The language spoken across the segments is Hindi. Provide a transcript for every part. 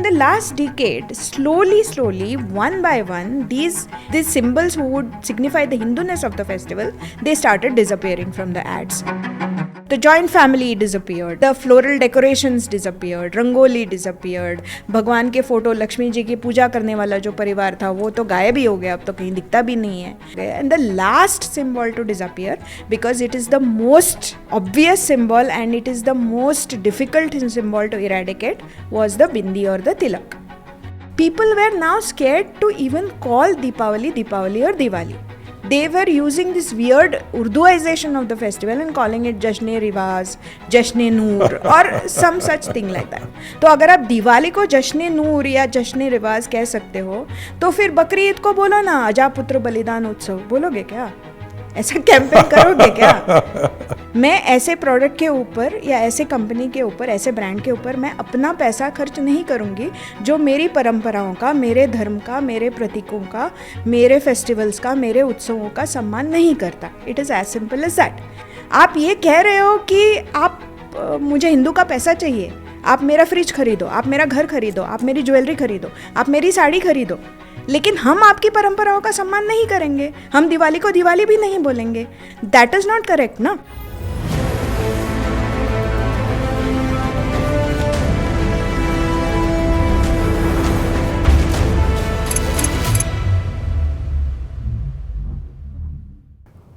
the last decade, slowly, one by one, these symbols who would signify the Hinduness of the festival, they started disappearing from the ads. The joint family disappeared, the floral decorations disappeared, rangoli disappeared, भगवान के फोटो, लक्ष्मी जी की पूजा करने वाला जो परिवार था वो तो गायब ही हो गया, अब तो कहीं दिखता भी नहीं है. And the last symbol to disappear, because it is the most obvious symbol and it is the most difficult symbol to eradicate, was the bindi or the tilak. People were now scared to even call Deepavali or Diwali. They were using this weird Urduization of the festival and calling it Jashn-e-Riwaz, Jashn-e-Noor or some such thing like that. तो अगर आप दिवाली को जश्न-ए-नूर या जश्न-ए-रिवाज कह सकते हो, तो फिर बकरी ईद को बोलो ना अजापुत्र बलिदान उत्सव, बोलोगे क्या? ऐसा कैंपेन करोगे क्या? मैं ऐसे प्रोडक्ट के ऊपर या ऐसे कंपनी के ऊपर, ऐसे ब्रांड के ऊपर मैं अपना पैसा खर्च नहीं करूँगी जो मेरी परंपराओं का, मेरे धर्म का, मेरे प्रतीकों का, मेरे फेस्टिवल्स का, मेरे उत्सवों का सम्मान नहीं करता. It is as simple as that. आप ये कह रहे हो कि आप मुझे हिंदू का पैसा चाहिए, आप मेरा फ्रिज खरीदो, आप मेरा घर खरीदो, आप मेरी ज्वेलरी खरीदो, आप मेरी साड़ी खरीदो, लेकिन हम आपकी परंपराओं का सम्मान नहीं करेंगे, हम दिवाली को दिवाली भी नहीं बोलेंगे. दैट इज़ नॉट करेक्ट ना.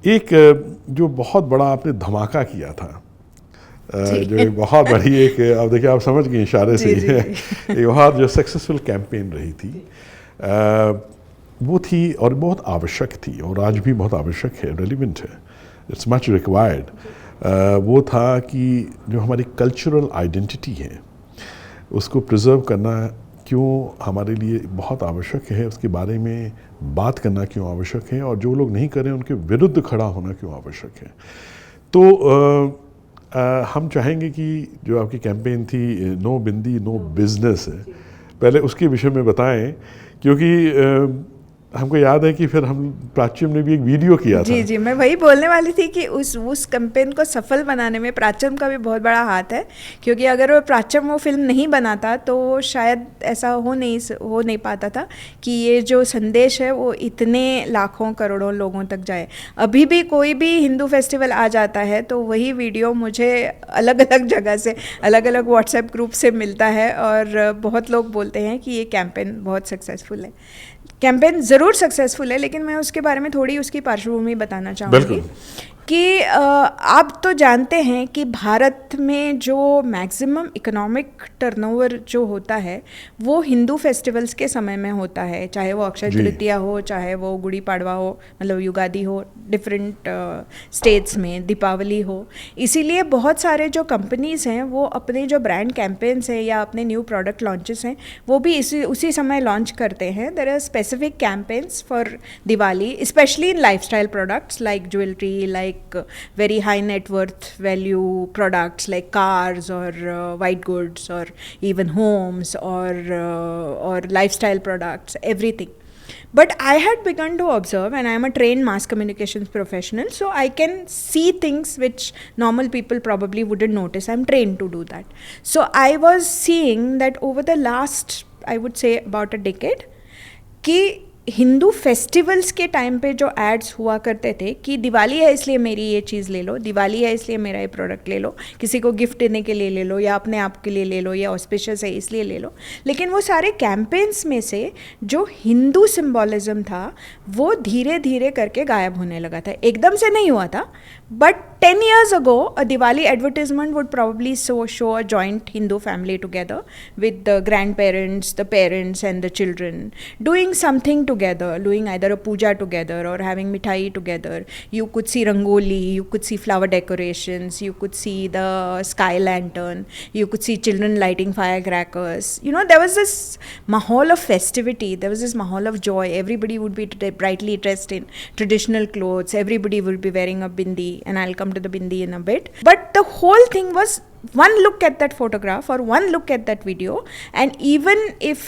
एक जो बहुत बड़ा आपने धमाका किया था, जो एक बहुत बड़ी एक, अब देखिए आप समझ गए इशारे से, एक बहुत जो सक्सेसफुल कैंपेन रही थी, वो थी और बहुत आवश्यक थी और आज भी बहुत आवश्यक है, रेलिवेंट है, इट्स मच रिक्वायर्ड. वो था कि जो हमारी कल्चरल आइडेंटिटी है उसको प्रिजर्व करना क्यों हमारे लिए बहुत आवश्यक है, उसके बारे में बात करना क्यों आवश्यक है, और जो लोग नहीं करें उनके विरुद्ध खड़ा होना क्यों आवश्यक है. तो हम चाहेंगे कि जो आपकी कैंपेन थी नो बिंदी नो बिजनेस है, पहले उसके विषय में बताएं, क्योंकि हमको याद है कि फिर हम प्राच्यम ने भी एक वीडियो किया था. जी, मैं वही बोलने वाली थी कि उस कैंपेन को सफल बनाने में प्राच्यम का भी बहुत बड़ा हाथ है, क्योंकि अगर वो प्राच्यम वो फिल्म नहीं बनाता तो शायद ऐसा हो नहीं पाता था कि ये जो संदेश है वो इतने लाखों करोड़ों लोगों तक जाए. अभी भी कोई भी हिंदू फेस्टिवल आ जाता है तो वही वीडियो मुझे अलग अलग जगह से, अलग अलग व्हाट्सएप ग्रुप से मिलता है और बहुत लोग बोलते हैं कि ये कैंपेन बहुत सक्सेसफुल है. कैंपेन ज़रूर सक्सेसफुल है, लेकिन मैं उसके बारे में थोड़ी उसकी पार्श्वभूमि बताना चाहूँगी कि आप तो जानते हैं कि भारत में जो मैक्सिमम इकोनॉमिक टर्नओवर जो होता है वो हिंदू फेस्टिवल्स के समय में होता है, चाहे वो अक्षय तृतीया हो, चाहे वो गुड़ी पाड़वा हो, मतलब युगादि हो, डिफरेंट स्टेट्स में दीपावली हो. इसीलिए बहुत सारे जो कंपनीज़ हैं वो अपने जो ब्रांड कैंपेन्स हैं या अपने न्यू प्रोडक्ट लॉन्चेस हैं वो भी उसी समय लॉन्च करते हैं. There are specific campaigns for Diwali, specially in lifestyle products like jewellery, like very high net worth value products like cars or white goods or even homes or lifestyle products, everything. But I had begun to observe, and I am a trained mass communications professional, so I can see things which normal people probably wouldn't notice. I'm trained to do that. So I was seeing that over the last, I would say about a decade, कि हिंदू फेस्टिवल्स के टाइम पे जो एड्स हुआ करते थे कि दिवाली है इसलिए मेरी ये चीज़ ले लो, दिवाली है इसलिए मेरा ये प्रोडक्ट ले लो, किसी को गिफ्ट देने के लिए ले लो या अपने आप के लिए ले लो या ऑस्पिशियस है इसलिए ले लो. लेकिन वो सारे कैंपेन्स में से जो हिंदू सिम्बॉलिज्म था वो धीरे धीरे करके गायब होने लगा था. एकदम से नहीं हुआ था, but 10 years ago a Diwali advertisement would probably show a joint Hindu family together with the grandparents, the parents and the children doing something together, doing either a puja together or having mithai together. You could see rangoli, you could see flower decorations, you could see the sky lantern, you could see children lighting firecrackers. You know, there was this mahal of festivity, there was this mahal of joy. Everybody would be brightly dressed in traditional clothes, everybody would be wearing a bindi, and I'll come to the bindi in a bit. But the whole thing was one look at that photograph or one look at that video, and even if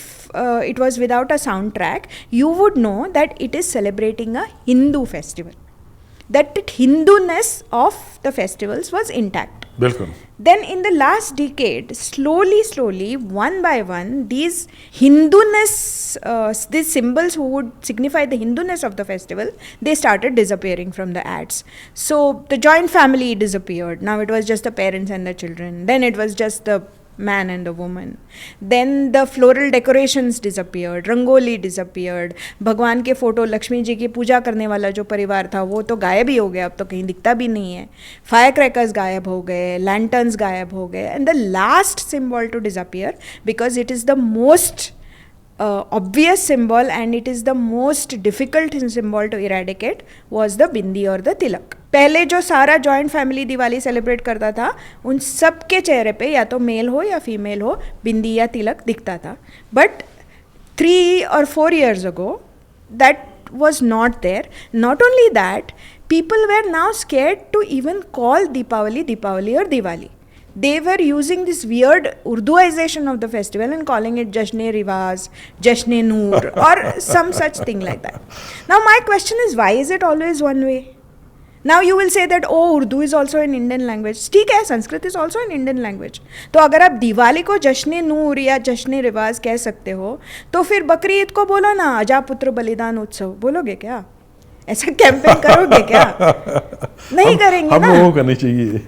it was without a soundtrack, you would know that it is celebrating a Hindu festival. that Hinduness of the festivals was intact. बिल्कुल. Then in the last decade, slowly, one by one, these Hinduness, these symbols who would signify the Hinduness of the festival, they started disappearing from the ads. So the joint family disappeared. Now it was just the parents and the children. Then it was just the man and the woman. Then the floral decorations disappeared, rangoli disappeared, भगवान के फोटो, लक्ष्मी जी की पूजा करने वाला जो परिवार था वो तो गायब ही हो गया, अब तो कहीं दिखता भी नहीं है. फायर क्रैकर्स गायब हो गए, लैंटर्न्स गायब हो गए, and the last symbol to disappear, because it is the most obvious symbol and it is the most difficult symbol to eradicate, was the bindi or the tilak. पहले जो सारा जॉइंट फैमिली दिवाली सेलिब्रेट करता था उन सब के चेहरे पे या तो मेल हो या फीमेल हो बिंदी या तिलक दिखता था. But 3 or 4 years ago that was not there. Not only that, people were now scared to even call Deepavali or Diwali. They were using this weird Urduization of the festival and calling it Jashn-e-Riwaz, Jashn-e-Noor or some such thing like that. Now my question is, why is it always one way? Now you will say that, oh, Urdu is also an Indian language. ठीक है, Sanskrit is also an Indian language. तो अगर आप दिवाली को जश्न-ए-नूर या जश्न-ए-रिवाज कह सकते हो, तो फिर बकरी ईद को बोलो ना अजापुत्र बलिदान उत्सव, बोलोगे क्या? ऐसा कैंपेन करोगे क्या? नहीं करेंगे ना. हम वो करनी चाहिए.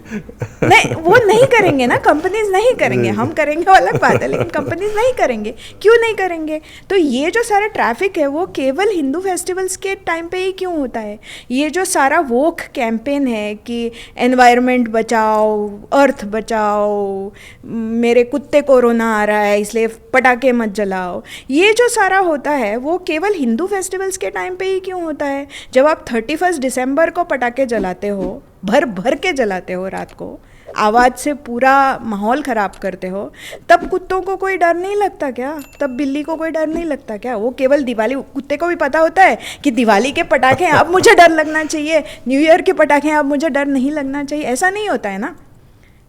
नहीं, वो नहीं करेंगे ना, कंपनीज नहीं करेंगे. हम करेंगे वो अलग बात है, लेकिन कंपनीज नहीं करेंगे. क्यों नहीं करेंगे? तो ये जो सारा ट्रैफिक है वो केवल हिंदू फेस्टिवल्स के टाइम पे ही क्यों होता है? ये जो सारा वोक कैंपेन है कि एनवायरनमेंट बचाओ, अर्थ बचाओ, मेरे कुत्ते को रोना आ रहा है इसलिए पटाखे मत जलाओ, ये जो सारा होता है वो केवल हिंदू फेस्टिवल्स के टाइम पे ही क्यों होता है? जब आप 31 दिसंबर को पटाखे जलाते हो, भर के जलाते हो, रात को आवाज़ से पूरा माहौल ख़राब करते हो, तब कुत्तों को कोई डर नहीं लगता क्या? तब बिल्ली को कोई डर नहीं लगता क्या? वो केवल दिवाली, कुत्ते को भी पता होता है कि दिवाली के पटाखे अब मुझे डर लगना चाहिए, न्यू ईयर के पटाखे अब मुझे डर नहीं लगना चाहिए. ऐसा नहीं होता है ना.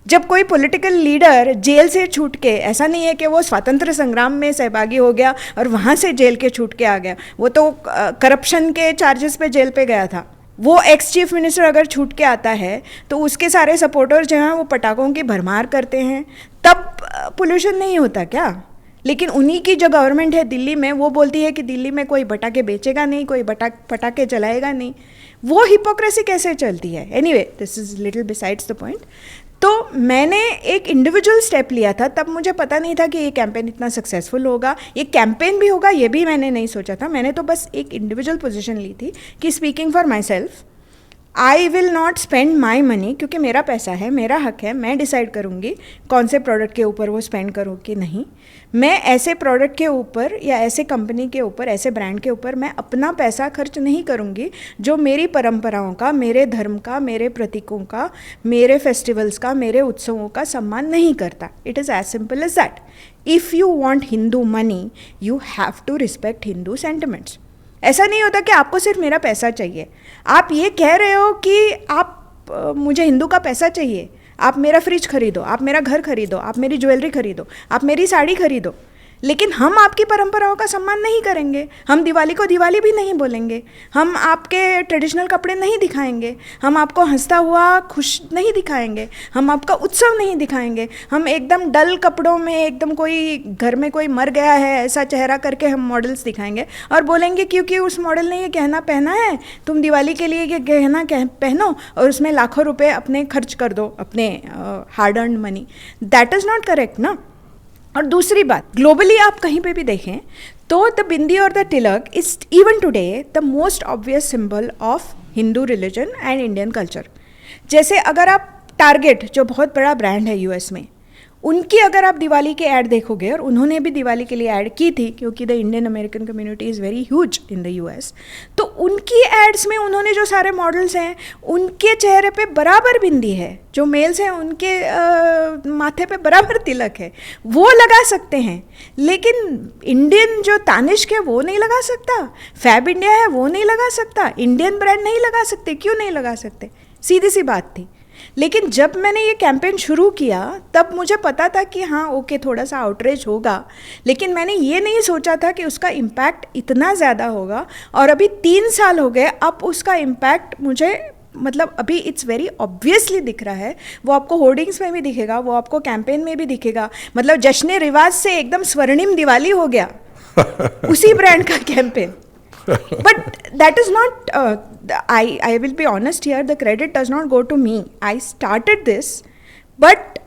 जब कोई पॉलिटिकल लीडर जेल से छूट के, ऐसा नहीं है कि वो स्वतंत्र संग्राम में सहभागी हो गया और वहाँ से जेल के छूट के आ गया, वो तो करप्शन के चार्जेस पे जेल पे गया था. वो एक्स चीफ मिनिस्टर अगर छूट के आता है तो उसके सारे सपोर्टर जो हैं वो पटाखों की भरमार करते हैं, तब पोल्यूशन नहीं होता क्या? लेकिन उन्हीं की जो गवर्नमेंट है दिल्ली में, वो बोलती है कि दिल्ली में कोई पटाखे बेचेगा नहीं, कोई पटाखे जलाएगा नहीं. वो हिपोक्रेसी कैसे चलती है? Anyway, this is little besides the point. तो मैंने एक इंडिविजुअल स्टेप लिया था, तब मुझे पता नहीं था कि ये कैंपेन इतना सक्सेसफुल होगा, ये कैंपेन भी होगा, ये भी मैंने नहीं सोचा था. मैंने तो बस एक इंडिविजुअल पोजीशन ली थी कि speaking for my self, I will not spend my money, क्योंकि मेरा पैसा है, मेरा हक है, मैं डिसाइड करूँगी कौन से प्रोडक्ट के ऊपर वो स्पेंड करूँ कि नहीं. मैं ऐसे प्रोडक्ट के ऊपर या ऐसे कंपनी के ऊपर, ऐसे ब्रांड के ऊपर मैं अपना पैसा खर्च नहीं करूँगी जो मेरी परंपराओं का, मेरे धर्म का, मेरे प्रतीकों का, मेरे फेस्टिवल्स का, मेरे उत्सवों का सम्मान नहीं करता. It is as simple as that. If you want Hindu money, you have to respect Hindu sentiments. ऐसा नहीं होता कि आपको सिर्फ मेरा पैसा चाहिए. आप ये कह रहे हो कि आप मुझे हिंदू का पैसा चाहिए, आप मेरा फ्रिज खरीदो, आप मेरा घर खरीदो, आप मेरी ज्वेलरी खरीदो, आप मेरी साड़ी खरीदो, लेकिन हम आपकी परंपराओं का सम्मान नहीं करेंगे. हम दिवाली को दिवाली भी नहीं बोलेंगे, हम आपके ट्रेडिशनल कपड़े नहीं दिखाएंगे, हम आपको हंसता हुआ खुश नहीं दिखाएंगे, हम आपका उत्सव नहीं दिखाएंगे. हम एकदम डल कपड़ों में, एकदम कोई घर में कोई मर गया है ऐसा चेहरा करके हम मॉडल्स दिखाएंगे और बोलेंगे क्योंकि उस मॉडल ने ये गहना पहना है, तुम दिवाली के लिए ये गहना पहनो और उसमें लाखों रुपये अपने खर्च कर दो, अपने hard earn money. That is not correct ना. और दूसरी बात, ग्लोबली आप कहीं पे भी देखें तो द बिंदी और the Tilak is even today the most obvious symbol of Hindu religion and Indian culture. जैसे अगर आप टारगेट, जो बहुत बड़ा ब्रांड है यूएस में, उनकी अगर आप दिवाली के ऐड देखोगे, और उन्होंने भी दिवाली के लिए ऐड की थी क्योंकि the Indian American community is very huge in the US, तो उनकी एड्स में उन्होंने जो सारे मॉडल्स हैं उनके चेहरे पे बराबर बिंदी है, जो मेल्स हैं उनके माथे पे बराबर तिलक है, वो लगा सकते हैं. लेकिन इंडियन जो तानिष्क है वो नहीं लगा सकता, फैब इंडिया है वो नहीं लगा सकता, इंडियन ब्रांड नहीं लगा सकते. क्यों नहीं लगा सकते? सीधी सी बात थी. लेकिन जब मैंने ये कैंपेन शुरू किया तब मुझे पता था कि हाँ ओके, थोड़ा सा आउटरीच होगा, लेकिन मैंने ये नहीं सोचा था कि उसका इम्पैक्ट इतना ज़्यादा होगा. और अभी 3 साल हो गए, अब उसका इम्पैक्ट मुझे मतलब अभी इट्स वेरी ऑब्वियसली दिख रहा है, वो आपको होर्डिंग्स में भी दिखेगा, वो आपको कैंपेन में भी दिखेगा, मतलब जश्न रिवाज से एकदम स्वर्णिम दिवाली हो गया उसी ब्रांड का campaign. But that is not, I will be honest here, the credit does not go to me. I started this, but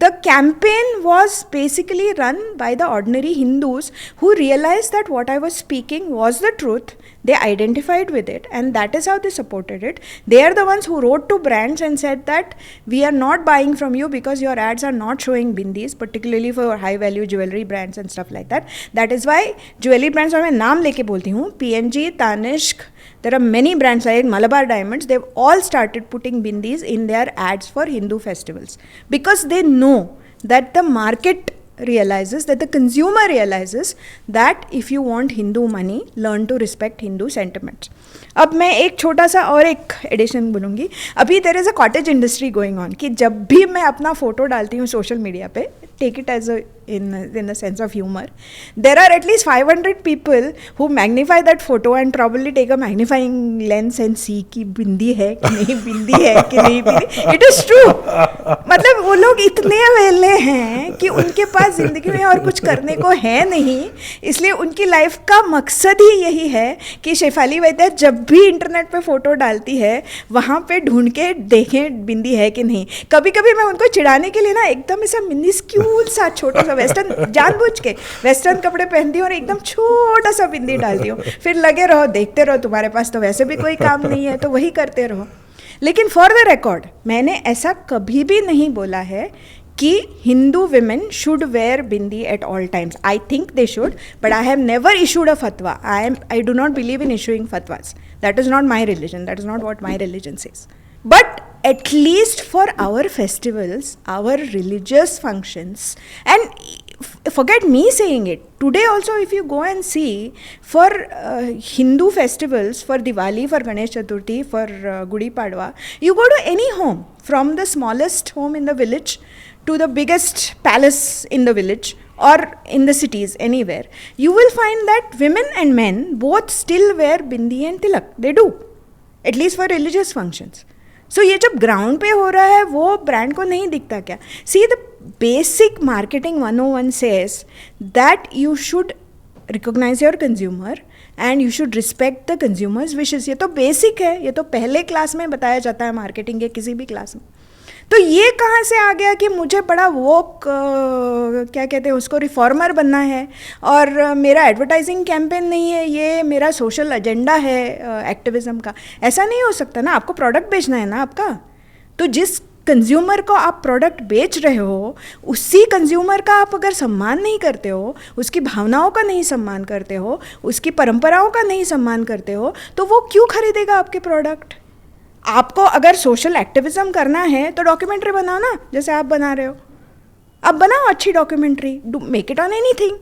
the campaign was basically run by the ordinary Hindus who realized that what I was speaking was the truth. They identified with it, and that is how they supported it. They are the ones who wrote to brands and said that we are not buying from you because your ads are not showing bindis, particularly for high value jewelry brands and stuff like that. That is why jewelry brands, और मैं नाम लेके बोलती हूँ, P&G, Tanishq, there are many brands like Malabar Diamonds, they've all started putting bindis in their ads for Hindu festivals because they know that the market realizes, that the consumer realizes that if you want Hindu money, learn to respect Hindu sentiments. अब मैं एक छोटा सा और एक एडिशन बोलूँगी. अभी there is a cottage industry going on कि जब भी मैं अपना फोटो डालती हूँ सोशल मीडिया पे, take it as in the sense of humor, there are at least 500 people who magnify that photo and probably take a magnifying lens and see कि बिंदी है कि नहीं, बिंदी है कि नहीं बिंदी. It is true. मतलब वो लोग इतने अवेले हैं कि उनके पास ज़िंदगी में और कुछ करने को है नहीं, इसलिए उनकी लाइफ का मकसद ही यही है कि शेफाली वैद्य जब भी इंटरनेट पे फ़ोटो डालती है वहाँ पे ढूंढ के देखें बिंदी है कि नहीं. कभी कभी मैं उनको चिढ़ाने के लिए ना एकदम ऐसा मिनिस्क्यूल सा छोटा सा वेस्टर्न, जानबूझ के वेस्टर्न कपड़े पहनती हूँ और एकदम छोटा सा बिंदी डालती हूँ, फिर लगे रहो देखते रहो, तुम्हारे पास तो वैसे भी कोई काम नहीं है तो वही करते रहो. लेकिन फॉर द रिकॉर्ड मैंने ऐसा कभी भी नहीं बोला है कि Hindu women should wear bindi at all times. I think they should, but I have never issued a fatwa. I do not believe in issuing fatwas. That is not my religion. That is not what my religion says. But at least for our festivals, our religious functions, and forget me saying it, today also if you go and see for Hindu festivals, for Diwali, for Ganesh Chaturthi, for Gudi Padwa, you go to any home, from the smallest home in the village to the biggest palace in the village or in the cities, anywhere, you will find that women and men both still wear bindi and tilak. They do, at least for religious functions. So ये जब ग्राउंड पे हो रहा है वो ब्रांड को नहीं दिखता क्या? See, the basic marketing 101 says that you should recognize your consumer and you should respect the consumer's wishes. ये तो बेसिक है, ये तो पहले क्लास में बताया जाता है मार्केटिंग के किसी भी क्लास में. तो ये कहाँ से आ गया कि मुझे बड़ा वो क्या कहते हैं उसको, रिफॉर्मर बनना है और मेरा एडवर्टाइजिंग कैंपेन नहीं है, ये मेरा सोशल एजेंडा है एक्टिविज्म का. ऐसा नहीं हो सकता ना, आपको प्रोडक्ट बेचना है ना आपका. तो जिस कंज्यूमर को आप प्रोडक्ट बेच रहे हो, उसी कंज्यूमर का आप अगर सम्मान नहीं करते हो, उसकी भावनाओं का नहीं सम्मान करते हो, उसकी परंपराओं का नहीं सम्मान करते हो, तो वो क्यों खरीदेगा आपके प्रोडक्ट? आपको अगर सोशल एक्टिविज्म करना है तो डॉक्यूमेंट्री बनाओ ना, जैसे आप बना रहे हो. अब बनाओ अच्छी documentary, make it on anything.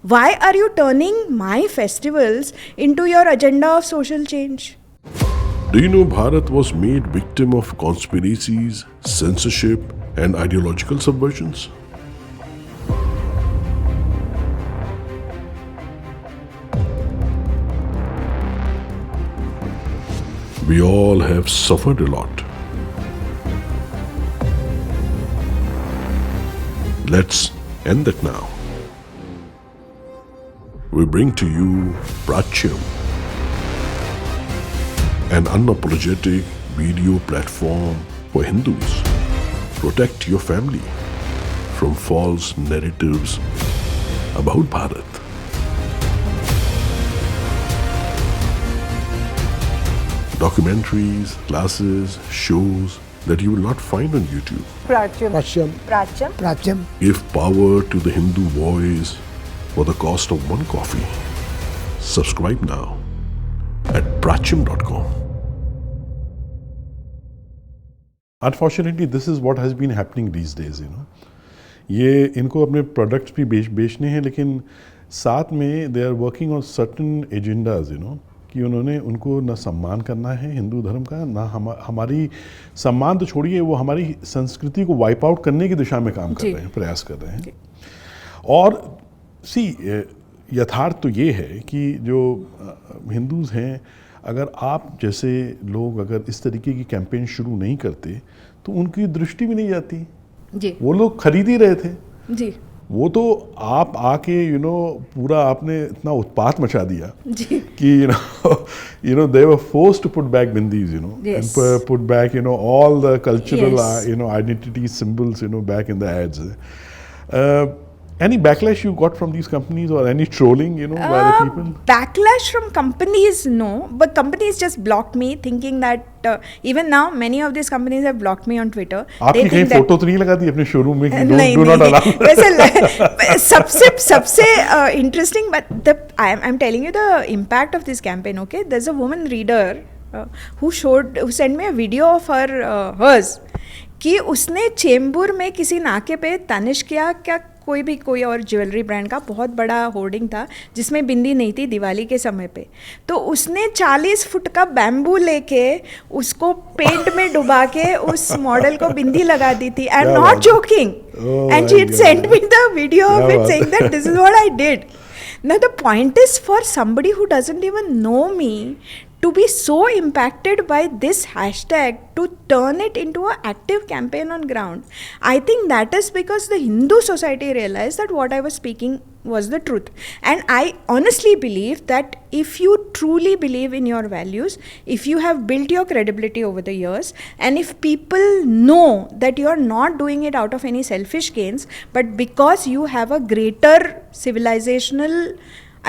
Why are you turning my festivals into your agenda of social change? Do you know Bharat was made victim of conspiracies, censorship and ideological subversions? We all have suffered a lot. Let's end that now. We bring to you Prachyam, an unapologetic video platform for Hindus. Protect your family from false narratives about Bharat. Documentaries, classes, shows that you will not find on YouTube. Prachyam. Give power to the Hindu voice for the cost of one coffee. Subscribe now at prachyam.com. Unfortunately, this is what has been happening these days, you know. ये इनको अपने प्रोडक्ट्स भी बेचने हैं, लेकिन साथ में they are working on certain agendas, you know, कि उन्होंने उनको न सम्मान करना है हिंदू धर्म का, ना हमारी सम्मान तो छोड़िए, वो हमारी संस्कृति को वाइप आउट करने की दिशा में काम कर रहे हैं, प्रयास कर रहे हैं. और यथार्थ तो ये है कि जो हिंदूज़ हैं अगर आप जैसे लोग अगर इस तरीके की कैंपेन शुरू नहीं करते तो उनकी दृष्टि भी नहीं जाती जी वो लोग खरीद ही रहे थे जी वो तो आप आके पूरा आपने इतना उत्पात मचा दिया जी कि they were forced to put back bindis Yes. and put back all the cultural Yes. identity symbols back in the ads. Any backlash you got from these companies or any trolling by the people? Backlash from companies, no, but companies just blocked me, thinking that even now many of these companies have blocked me on Twitter. आपकी They कहीं think that फोटो तो नहीं लगा दी अपने शोरूम में कि नहीं do not allow? वैसे सबसे interesting, but I'm telling you the impact of this campaign. Okay, there's a woman reader who sent me a video of hers कि उसने चेंबूर में किसी नाके पे तनिष्क क्या कोई और ज्वेलरी ब्रांड का बहुत बड़ा होर्डिंग था जिसमें बिंदी नहीं थी दिवाली के समय पे, तो उसने 40 फुट का बैम्बू लेके उसको पेंट में डुबा के उस मॉडल को बिंदी लगा दी थी. आई am not joking, and she sent me the video of it saying that this is what I did. Now the point is for somebody who doesn't even know me to be so impacted by this hashtag to turn it into an active campaign on ground. I think that is because the Hindu society realized that what I was speaking was the truth. And I honestly believe that if you truly believe in your values, if you have built your credibility over the years, and if people know that you are not doing it out of any selfish gains, but because you have a greater civilizational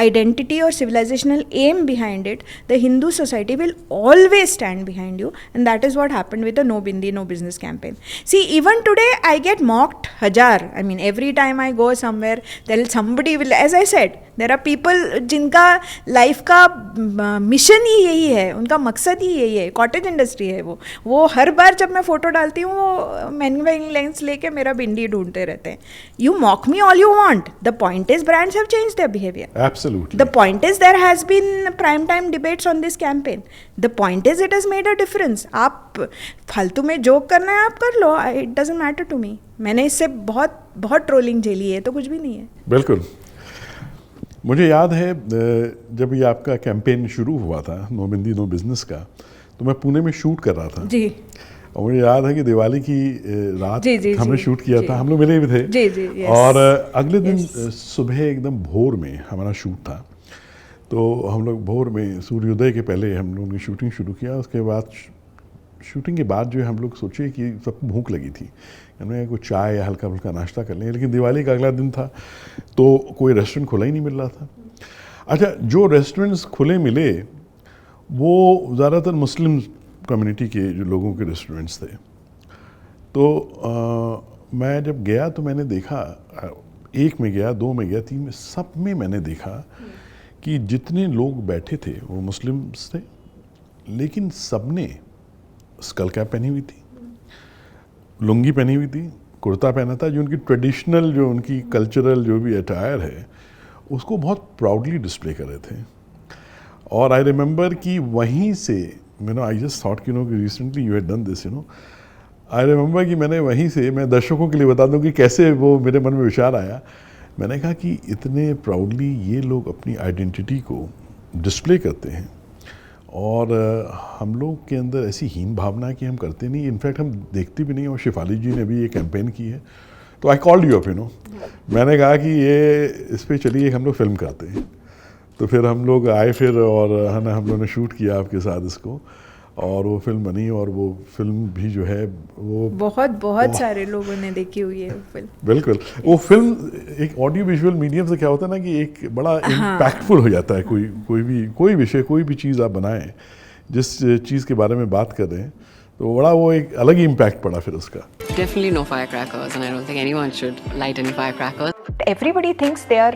identity or civilizational aim behind it, the Hindu society will always stand behind you, and that is what happened with the No Bindi No Business campaign. See, even today I get mocked hajar. I mean, every time I go somewhere, somebody will, as I said, there are people जिनका लाइफ का मिशन ही यही है, उनका मकसद ही यही है, कॉटेज इंडस्ट्री है वो हर बार जब मैं फोटो डालती हूँ वो मैग्नीफाइंग लेंस लेके मेरा बिंदी ढूंढते रहते हैं. You mock me all you want, the point is brands have changed their behavior. Absolutely. The point is there has been prime time debates on this campaign. The point is it has made a difference. आप फालतू में जोक करना है आप कर लो, it doesn't matter to me. मैंने इससे बहुत बहुत ट्रोलिंग झेली है, तो कुछ भी नहीं है. बिल्कुल. मुझे याद है जब ये आपका कैंपेन शुरू हुआ था नो बिंदी नो बिजनेस का, तो मैं पुणे में शूट कर रहा था जी. और मुझे याद है कि दिवाली की रात जी, हमने जी, शूट किया जी. था, हम लोग मिले भी थे जी, yes. और अगले दिन Yes. सुबह एकदम भोर में हमारा शूट था, तो हम लोग भोर में सूर्योदय के पहले हम लोगों ने शूटिंग शुरू किया. उसके बाद शूटिंग के बाद जो है हम लोग सोचे कि सबको भूख लगी थी, हमने कुछ चाय या हल्का फुल्का नाश्ता कर लें, लेकिन दिवाली का अगला दिन था तो कोई रेस्टोरेंट खुला ही नहीं मिल रहा था. अच्छा, जो रेस्टोरेंट्स खुले मिले वो ज़्यादातर मुस्लिम कम्युनिटी के जो लोगों के रेस्टोरेंट्स थे. तो मैं जब गया तो मैंने देखा, एक में गया, दो में गया, तीन में, सब में मैंने देखा कि जितने लोग बैठे थे वो मुस्लिम्स थे, लेकिन सबने स्कल कैप पहनी हुई थी, लुंगी पहनी हुई थी, कुर्ता पहना था, जो उनकी ट्रेडिशनल जो उनकी कल्चरल जो भी अटायर है उसको बहुत प्राउडली डिस्प्ले कर रहे थे. और आई रिमेंबर कि वहीं से आई जस्ट थॉट कि recently you had done this I remember कि मैंने वहीं से, मैं दर्शकों के लिए बता दूं कि कैसे वो मेरे मन में विचार आया. मैंने कहा कि इतने प्राउडली ये लोग अपनी आइडेंटिटी को डिस्प्ले करते हैं और हम लोग के अंदर ऐसी हीन भावना है कि हम करते नहीं, इनफैक्ट हम देखते भी नहीं. और शिफाली जी ने भी ये कैंपेन की है, तो आई कॉल्ड यू अप मैंने कहा कि ये इस पर चलिए हम लोग फिल्म करते हैं. तो फिर हम लोग आए फिर और है ना, हम लोगों ने शूट किया आपके साथ इसको, और वो फिल्म बनी. और वो फिल्म भी जो है वो बहुत सारे लोगों ने देखी हुई है वो फिल्म. बिल्कुल. वो फिल्म एक ऑडियो विजुअल मीडियम से क्या होता है ना कि एक बड़ा इम्पैक्टफुल हो जाता है. कोई विषय, कोई भी चीज़ आप बनाएं, जिस चीज़ के बारे में बात कर रहे हैं, तो बड़ा वो एक अलग ही इम्पैक्ट पड़ा फिर उसका. Definitely no firecrackers, and I don't think anyone should light any firecrackers. Everybody thinks they are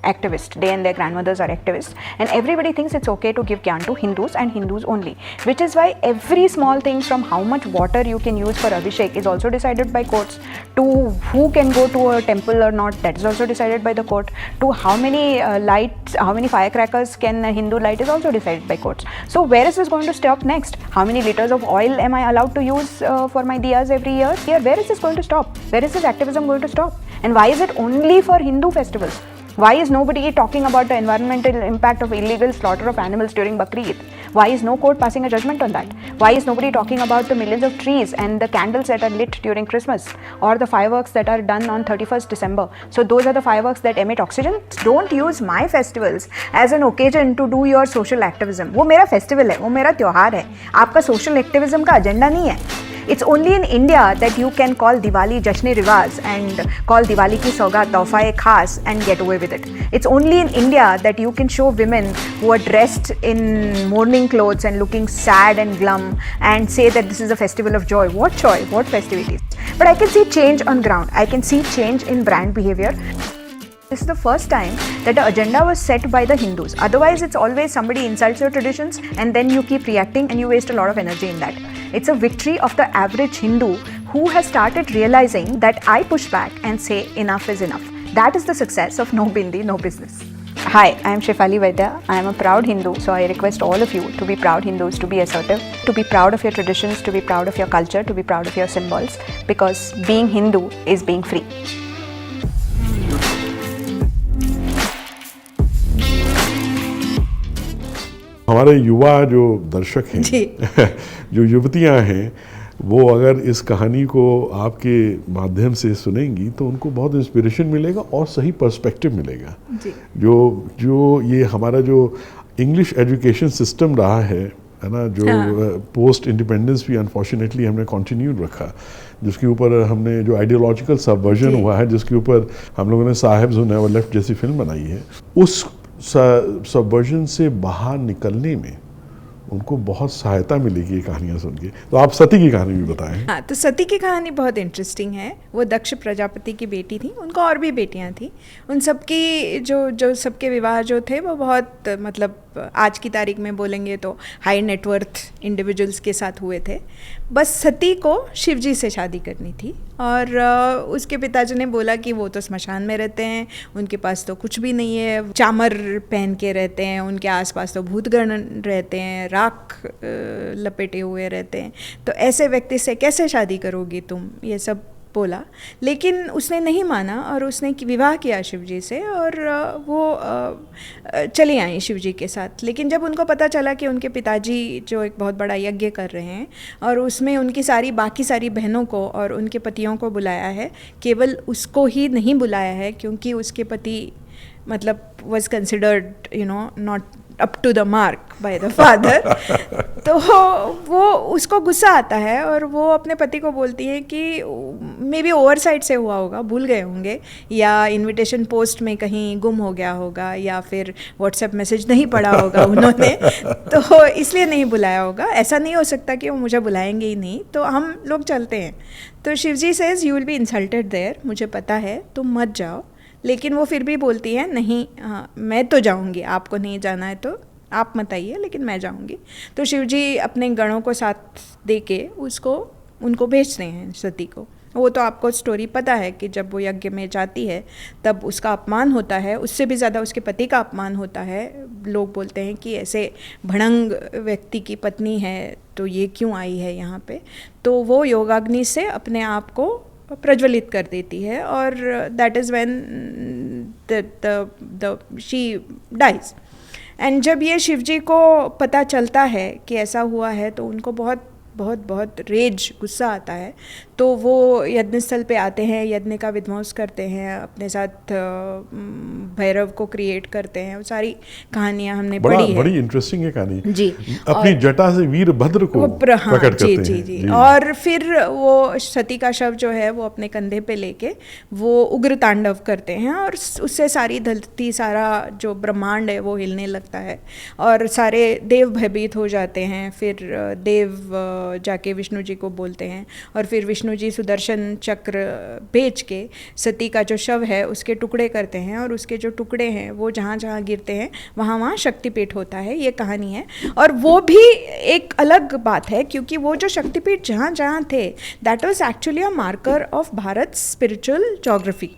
activists, they and their grandmothers are activists, and everybody thinks it's okay to give gyan to Hindus and Hindus only, which is why every small thing, from how much water you can use for Abhishek, is also decided by courts, to who can go to a temple or not, that is also decided by the court, to how many lights, how many firecrackers can a Hindu light, is also decided by courts. So where is this going to stop next? How many liters of oil am I allowed to use for my diyas every year? Where is this going to stop? Where is this activism going to stop? And why is it only for Hindu festivals? Why is nobody talking about the environmental impact of illegal slaughter of animals during Bakrid? Why is no court passing a judgment on that? Why is nobody talking about the millions of trees and the candles that are lit during Christmas, or the fireworks that are done on 31st December? So those are the fireworks that emit oxygen. Don't use my festivals as an occasion to do your social activism. वो मेरा festival है, वो मेरा त्योहार है, आपका social activism का agenda नहीं है. It's only in India that you can call Diwali Jashn-e-Riwaz and call Diwali ki Saugat Tohfa-e-Khas and get away with it. It's only in India that you can show women who are dressed in mourning clothes and looking sad and glum and say that this is a festival of joy. What joy? What festivities? But I can see change on ground. I can see change in brand behavior. This is the first time that the agenda was set by the Hindus. Otherwise, it's always somebody insults your traditions and then you keep reacting and you waste a lot of energy in that. It's a victory of the average Hindu who has started realizing that I push back and say enough is enough. That is the success of No Bindi, No Business. Hi, I am Shefali Vaidya. I am a proud Hindu, so I request all of you to be proud Hindus, to be assertive, to be proud of your traditions, to be proud of your culture, to be proud of your symbols, because being Hindu is being free. हमारे युवा जो दर्शक हैं जो युवतियां हैं वो अगर इस कहानी को आपके माध्यम से सुनेंगी तो उनको बहुत इंस्पिरेशन मिलेगा और सही पर्सपेक्टिव मिलेगा जी। जो ये हमारा जो इंग्लिश एजुकेशन सिस्टम रहा है ना, जो पोस्ट इंडिपेंडेंस भी अनफॉर्चुनेटली हमने कंटिन्यू रखा, जिसके ऊपर हमने जो आइडियोलॉजिकल सबवर्जन हुआ है, जिसके ऊपर हम लोगों ने साहिब्स हू नेवर लेफ्ट जैसी फिल्म बनाई है, उस सबवर्जन से बाहर निकलने में उनको बहुत सहायता मिलेगी ये कहानियाँ सुन के। तो आप सती की कहानी भी बताएं। हाँ, तो सती की कहानी बहुत इंटरेस्टिंग है। वो दक्ष प्रजापति की बेटी थी, उनको और भी बेटियाँ थी। उन सबकी जो सबके विवाह जो थे वो बहुत मतलब आज की तारीख में बोलेंगे तो हाई नेटवर्थ इंडिविजुअल्स के साथ हुए थे। बस सती को शिवजी से शादी करनी थी और उसके पिताजी ने बोला कि वो तो स्मशान में रहते हैं, उनके पास तो कुछ भी नहीं है, चामर पहन के रहते हैं, उनके आसपास तो भूतगण रहते हैं, राख लपेटे हुए रहते हैं, तो ऐसे व्यक्ति से कैसे शादी करोगी तुम, ये सब बोला। लेकिन उसने नहीं माना और उसने विवाह किया शिवजी से और वो चली आई शिवजी के साथ। लेकिन जब उनको पता चला कि उनके पिताजी जो एक बहुत बड़ा यज्ञ कर रहे हैं और उसमें उनकी बाकी सारी बहनों को और उनके पतियों को बुलाया है, केवल उसको ही नहीं बुलाया है क्योंकि उसके पति मतलब was considered not up to the mark by the father, तो वो उसको गुस्सा आता है और वो अपने पति को बोलती है कि मे बी ओवरसाइट से हुआ होगा, भूल गए होंगे, या इनविटेशन पोस्ट में कहीं गुम हो गया होगा, या फिर व्हाट्सएप मैसेज नहीं पढ़ा होगा उन्होंने, तो इसलिए नहीं बुलाया होगा। ऐसा नहीं हो सकता कि वो मुझे बुलाएंगे ही नहीं, तो हम लोग चलते हैं। तो Shivji says you will be insulted there, मुझे पता है, तुम मत जाओ। लेकिन वो फिर भी बोलती है नहीं, हाँ मैं तो जाऊंगी, आपको नहीं जाना है तो आप मत आइए, लेकिन मैं जाऊंगी। तो शिवजी अपने गणों को साथ दे के उनको भेजते हैं सती को। वो तो आपको स्टोरी पता है कि जब वो यज्ञ में जाती है तब उसका अपमान होता है, उससे भी ज़्यादा उसके पति का अपमान होता है। लोग बोलते हैं कि ऐसे भड़ंग व्यक्ति की पत्नी है तो ये क्यों आई है यहाँ पे। तो वो योगाग्नि से अपने आप को प्रज्वलित कर देती है और that is when she dies. And जब ये शिवजी को पता चलता है कि ऐसा हुआ है तो उनको बहुत बहुत बहुत रेज, गुस्सा आता है। तो वो यज्ञ स्थल पे आते हैं, यज्ञ का विध्वंस करते हैं, अपने साथ भैरव को क्रिएट करते हैं। वो सारी कहानियाँ हमने पढ़ी है, बड़ी इंटरेस्टिंग है कहानी जी। अपनी और जटा से वीरभद्र को प्रकट करते हैं जी। और फिर वो सती का शव जो है वो अपने कंधे पे लेके वो उग्र तांडव करते हैं और उससे सारी धरती, सारा जो ब्रह्मांड है वो हिलने लगता है और सारे देव भयभीत हो जाते हैं। फिर देव जाके विष्णु जी को बोलते हैं और फिर विष्णु जी सुदर्शन चक्र भेज के सती का जो शव है उसके टुकड़े करते हैं और उसके जो टुकड़े हैं वो जहाँ जहाँ गिरते हैं वहाँ वहाँ शक्तिपीठ होता है। ये कहानी है और वो भी एक अलग बात है क्योंकि वो जो शक्तिपीठ जहाँ जहाँ थे that was actually a marker of Bharat spiritual geography.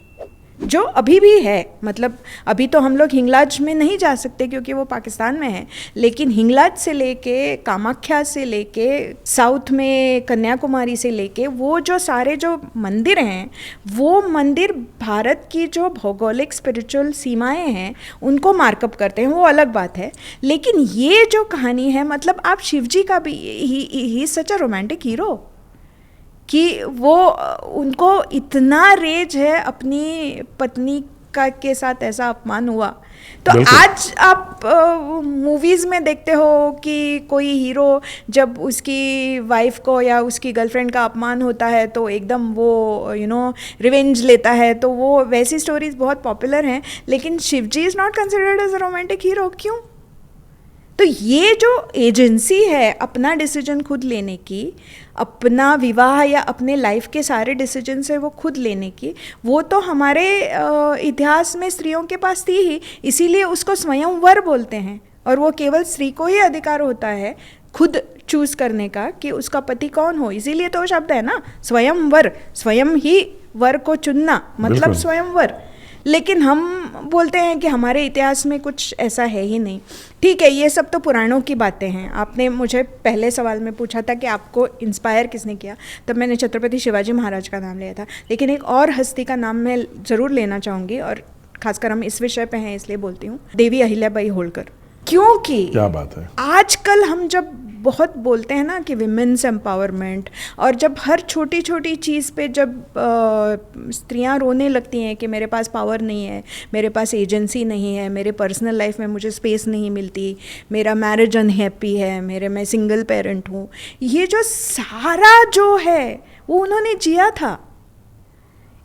जो अभी भी है, मतलब अभी तो हम लोग हिंगलाज में नहीं जा सकते क्योंकि वो पाकिस्तान में है, लेकिन हिंगलाज से लेके कामाख्या से लेके साउथ में कन्याकुमारी से लेके वो जो सारे जो मंदिर हैं, वो मंदिर भारत की जो भौगोलिक स्पिरिचुअल सीमाएं हैं उनको मार्कअप करते हैं, वो अलग बात है। लेकिन ये जो कहानी है, मतलब आप शिवजी का भी, ही सच अ रोमांटिक हीरो कि वो उनको इतना रेज है अपनी पत्नी का के साथ ऐसा अपमान हुआ। तो आज आप मूवीज़ में देखते हो कि कोई हीरो जब उसकी वाइफ को या उसकी गर्लफ्रेंड का अपमान होता है तो एकदम वो रिवेंज लेता है, तो वो वैसी स्टोरीज बहुत पॉपुलर हैं। लेकिन Shivji is not considered as a romantic hero. क्यों? तो ये जो एजेंसी है अपना डिसीजन खुद लेने की, अपना विवाह या अपने लाइफ के सारे डिसीजन से वो खुद लेने की, वो तो हमारे इतिहास में स्त्रियों के पास थी ही, इसीलिए उसको स्वयंवर बोलते हैं। और वो केवल स्त्री को ही अधिकार होता है खुद चूज़ करने का कि उसका पति कौन हो, इसीलिए तो शब्द है ना स्वयंवर, स्वयं ही वर को चुनना, मतलब स्वयंवर। लेकिन हम बोलते हैं कि हमारे इतिहास में कुछ ऐसा है ही नहीं। ठीक है, ये सब तो पुराणों की बातें हैं। आपने मुझे पहले सवाल में पूछा था कि आपको इंस्पायर किसने किया, तब मैंने छत्रपति शिवाजी महाराज का नाम लिया था। लेकिन एक और हस्ती का नाम मैं ज़रूर लेना चाहूँगी, और खासकर हम इस विषय पे हैं इसलिए बोलती हूँ, देवी अहिल्याबाई होलकर। क्योंकि क्या बात है, आजकल हम जब बहुत बोलते हैं ना कि विमेंस एम्पावरमेंट, और जब हर छोटी छोटी चीज़ पे जब स्त्रियां रोने लगती हैं कि मेरे पास पावर नहीं है, मेरे पास एजेंसी नहीं है, मेरे पर्सनल लाइफ में मुझे स्पेस नहीं मिलती, मेरा मैरिज अनहैप्पी है, मैं सिंगल पेरेंट हूँ, ये जो सारा जो है वो उन्होंने जिया था।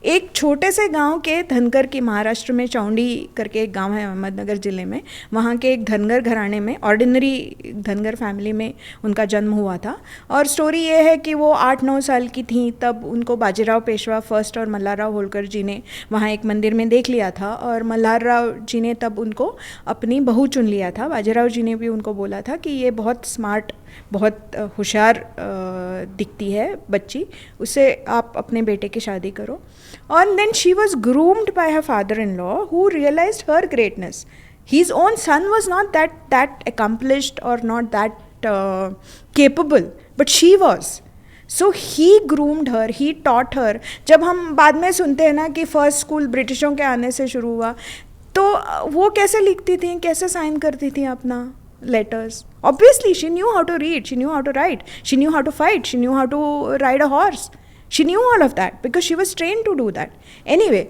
एक छोटे से गांव के धनगर की, महाराष्ट्र में चौंडी करके एक गांव है अहमदनगर ज़िले में, वहाँ के एक धनगर घराने में, ऑर्डिनरी धनगर फैमिली में उनका जन्म हुआ था। और स्टोरी ये है कि वो 8-9 साल की थी तब उनको बाजीराव पेशवा फर्स्ट और मल्हारराव होलकर जी ने वहाँ एक मंदिर में देख लिया था, और मल्हारराव जी ने तब उनको अपनी बहू चुन लिया था। बाजीराव जी ने भी उनको बोला था कि ये बहुत स्मार्ट, बहुत होशियार दिखती है बच्ची, उससे आप अपने बेटे की शादी करो। And then she was groomed by her father-in-law, who realized her greatness. His own son was not that accomplished or not that capable, but she was. So he groomed her, he taught her. जब हम बाद में सुनते हैं ना कि फर्स्ट स्कूल ब्रिटिशों के आने से शुरू हुआ, तो वो कैसे लिखती थी, कैसे साइन करती थी अपना letters? Obviously, she knew how to read, she knew how to write, she knew how to fight, she knew how to ride a horse. She knew all of that because she was trained to do that. Anyway,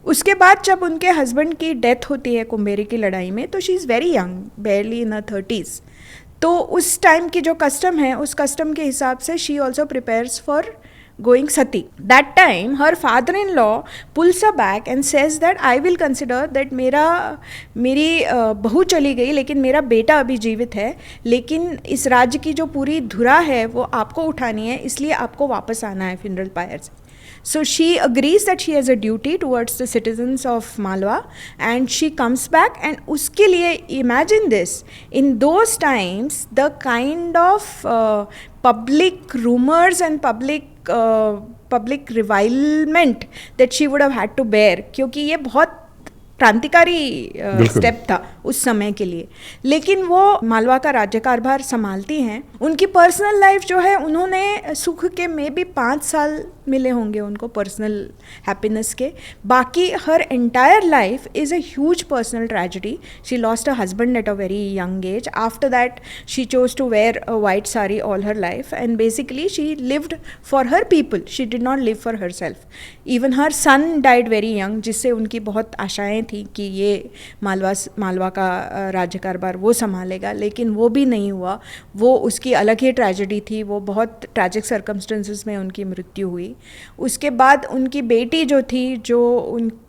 उसके बाद जब उनके हस्बैंड की डेथ होती है कुंभेरी की लड़ाई में, तो she is very young, barely in her 30s. तो उस टाइम की जो कस्टम है, उस कस्टम के हिसाब से she also prepares for going sati. That time her father-in-law pulls her back and says that I will consider that मेरी बहू चली गई लेकिन मेरा बेटा अभी जीवित है, लेकिन इस राज्य की जो पूरी धुरा है वो आपको उठानी है, इसलिए आपको वापस आना है funeral pyre से. So she agrees that she has a duty towards the citizens of Malwa and she comes back, and उसके लिए imagine this, in those times the kind of public rumors and public revilement that she would have had to bear, क्योंकि ये बहुत क्रांतिकारी स्टेप था उस समय के लिए। लेकिन वो मालवा का राज्य कारभार संभालती हैं। उनकी पर्सनल लाइफ जो है, उन्होंने सुख के में भी 5 साल मिले होंगे उनको पर्सनल हैप्पीनेस के, बाकी her entire life is a huge personal tragedy. She lost a husband at a very young age. After that she chose to wear a white sari all her life, and basically she lived for her people, she did not live for herself. Even her son died very young, जिससे उनकी बहुत आशाएं थी कि ये मालवा का राज्य कारभार वो संभालेगा, लेकिन वो भी नहीं हुआ. वो उसकी अलग ही ट्रेजेडी थी, वो बहुत ट्रैजिक सर्कमस्टेंसेस में उनकी मृत्यु हुई. उसके बाद उनकी बेटी जो थी, जो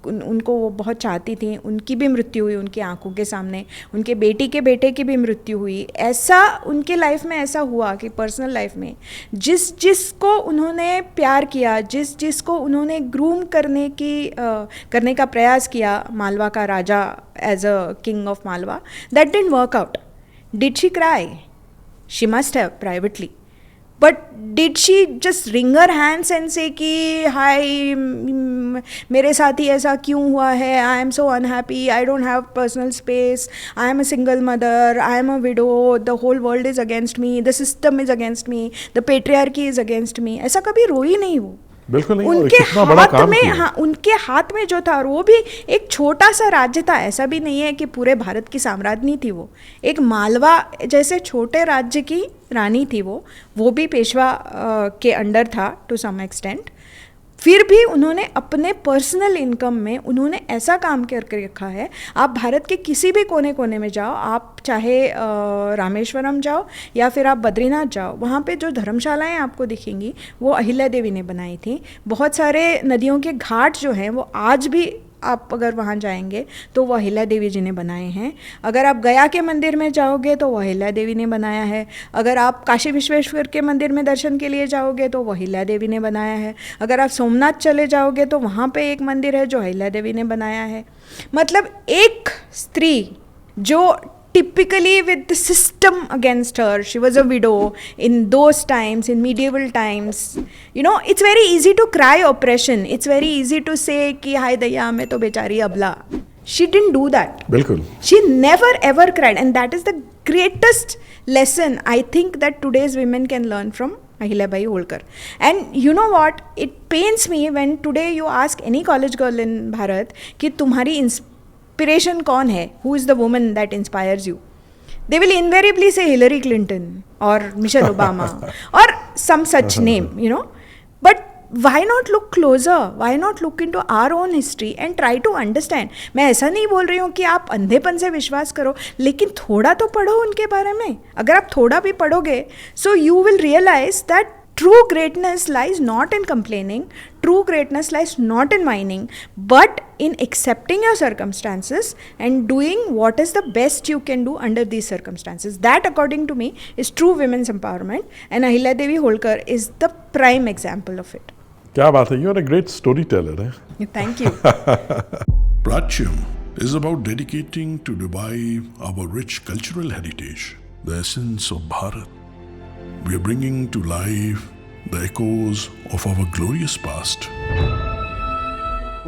उनको वो बहुत चाहती थी, उनकी भी मृत्यु हुई उनकी आंखों के सामने. उनके बेटी के बेटे की भी मृत्यु हुई. ऐसा उनके लाइफ में ऐसा हुआ कि पर्सनल लाइफ में जिसको उन्होंने प्यार किया, जिसको उन्होंने ग्रूम करने का प्रयास किया, मालवा का राजा as a king of Malwa, that didn't work out. Did she cry? She must have privately. But did she just wring her hands and say कि हाय मेरे साथ ही ऐसा क्यों हुआ है, I am so unhappy, I don't have personal space, I am a single mother, I am a widow, the whole world is against me, the system is against me, the patriarchy is against me, ऐसा कभी रोई नहीं वो। बिल्कुल नहीं, उनके कितना बड़ा हाथ काम में, किया। हाँ, उनके हाथ में जो था, और वो भी एक छोटा सा राज्य था, ऐसा भी नहीं है कि पूरे भारत की साम्राज्ञी थी वो, एक मालवा जैसे छोटे राज्य की रानी थी वो भी पेशवा के अंडर था टू सम एक्सटेंट। फिर भी उन्होंने अपने पर्सनल इनकम में उन्होंने ऐसा काम करके रखा है। आप भारत के किसी भी कोने कोने में जाओ, आप चाहे रामेश्वरम जाओ या फिर आप बद्रीनाथ जाओ, वहाँ पे जो धर्मशालाएं आपको दिखेंगी वो अहिल्या देवी ने बनाई थी। बहुत सारे नदियों के घाट जो हैं वो आज भी आप अगर वहाँ जाएंगे तो वो अहिल्या देवी जी ने बनाए हैं। अगर आप गया के मंदिर में जाओगे तो वो अहिल्या देवी ने बनाया है। अगर आप काशी विश्वेश्वर के मंदिर में दर्शन के लिए जाओगे तो वो अहिल्या देवी ने बनाया है। अगर आप सोमनाथ चले जाओगे तो वहाँ पे एक मंदिर है जो अहिल्या देवी ने बनाया है। मतलब एक स्त्री जो typically with the system against her, she was a widow in those times, in medieval times, you know, it's very easy to cry oppression, it's very easy to say ki hi daya main to bechari abla. She didn't do that. बिल्कुल। She never ever cried, and that is the greatest lesson I think that today's women can learn from Ahilyabai Holkar. And you know what, it pains me when today you ask any college girl in Bharat कि तुम्हारी inspiration कौन है, who is the woman that inspires you, they will invariably say Hillary Clinton or Michelle Obama or some such name, you know. But why not look closer, why not look into our own history and try to understand. मैं ऐसा नहीं बोल रही हूँ कि आप अंधेपन से विश्वास करो, लेकिन थोड़ा तो पढ़ो उनके बारे में। अगर आप थोड़ा भी पढ़ोगे, so you will realize that true greatness lies not in complaining, true greatness lies not in whining, but in accepting your circumstances and doing what is the best you can do under these circumstances. That, according to me, is true women's empowerment, and Ahilya Devi Holkar is the prime example of it. क्या बात है, you are a great story teller है। Thank you. Prachyam is about dedicating to revive our rich cultural heritage, the essence of Bharat. We are bringing to life the echoes of our glorious past.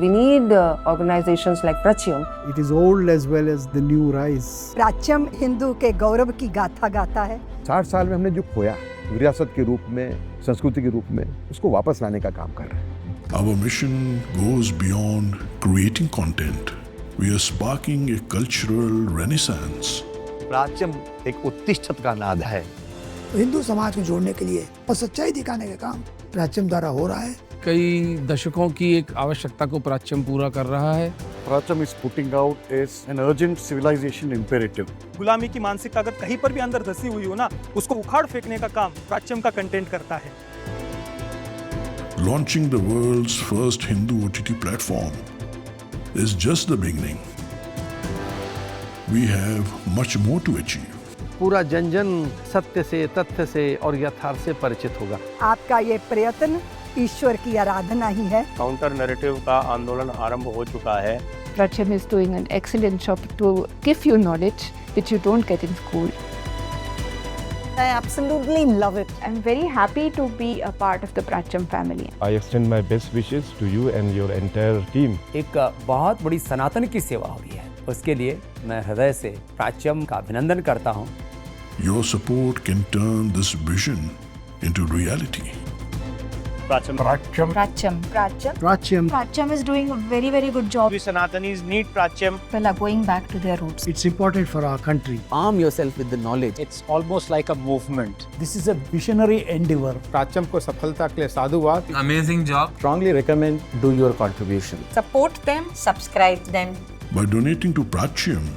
We need organizations like Prachyam. It is old as well as the new rise. प्राच्यम हिंदू के गौरव की गाथा गाता है। 60 साल में हमने जो खोया विरासत के रूप में, संस्कृति के रूप में, उसको वापस लाने का काम कर रहे हैं। Our mission goes beyond creating content. We are sparking a cultural renaissance. प्राच्यम एक उत्तिष्ठत का नाद है। हिंदू समाज को जोड़ने के लिए और सच्चाई दिखाने का काम प्राच्यम द्वारा हो रहा है। कई दशकों की एक आवश्यकता को प्राच्यम पूरा कर रहा है। प्राच्यम is putting out as an urgent civilization imperative. गुलामी की मानसिकता अगर कहीं पर भी अंदर धसी हुई हो ना, उसको उखाड़ फेंकने का काम प्राच्यम का कंटेंट करता है। Launching the world's first Hindu OTT platform is just the beginning. We have much more to achieve. पूरा जन जन सत्य से, तथ्य से और यथार्थ से परिचित होगा। आपका ये प्रयत्न ईश्वर की आराधना ही है। काउंटर नैरेटिव का आंदोलन आरंभ हो चुका है। Prachyam is doing an excellent job to give you knowledge which you don't get in school. I absolutely love it. I'm very happy to be a part of the Prachyam family. I extend my best wishes to you and your entire team. एक बहुत बड़ी सनातन की सेवा हो रही है, उसके लिए मैं हृदय से प्राच्यम का अभिनंदन करता हूँ। Your support can turn this vision into reality. Prachyam. Prachyam. Prachyam. Prachyam. Prachyam. Prachyam is doing a very, very good job. We Sanatanis need Prachyam. People are going back to their roots. It's important for our country. Arm yourself with the knowledge. It's almost like a movement. This is a visionary endeavor. प्राच्यम को सफलता के लिए साधुवाद। Amazing job. Strongly recommend do your contribution. Support them, subscribe them. By donating to Prachyam,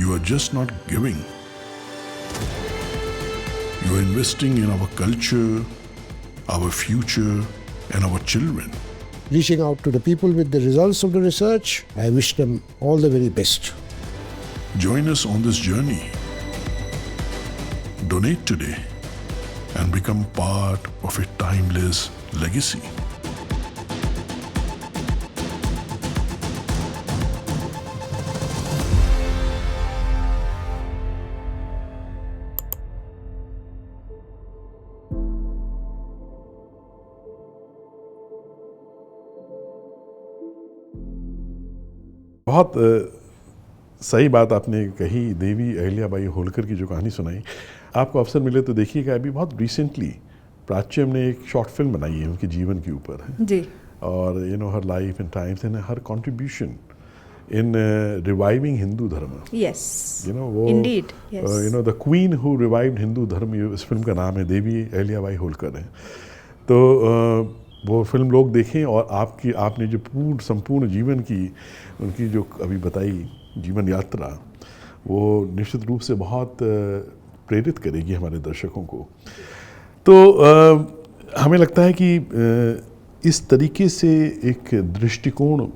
you are just not giving. You are investing in our culture, our future, and our children. Reaching out to the people with the results of the research, I wish them all the very best. Join us on this journey. Donate today and become part of a timeless legacy. बहुत सही बात आपने कही, देवी अहिल्याबाई होलकर की जो कहानी सुनाई। आपको अवसर मिले तो देखिएगा, अभी बहुत रिसेंटली प्राच्यम ने एक शॉर्ट फिल्म बनाई है उनके जीवन के ऊपर जी, और हर life and times and her contribution in reviving Hindu धर्म। यस, वो Indeed, yes, the queen who revived Hindu धर्म, इस फिल्म का नाम है, देवी अहिल्याबाई होलकर है। तो वो फिल्म लोग देखें और आपने जो संपूर्ण जीवन की उनकी जो अभी बताई जीवन यात्रा, वो निश्चित रूप से बहुत प्रेरित करेगी हमारे दर्शकों को। तो हमें लगता है कि इस तरीके से एक दृष्टिकोण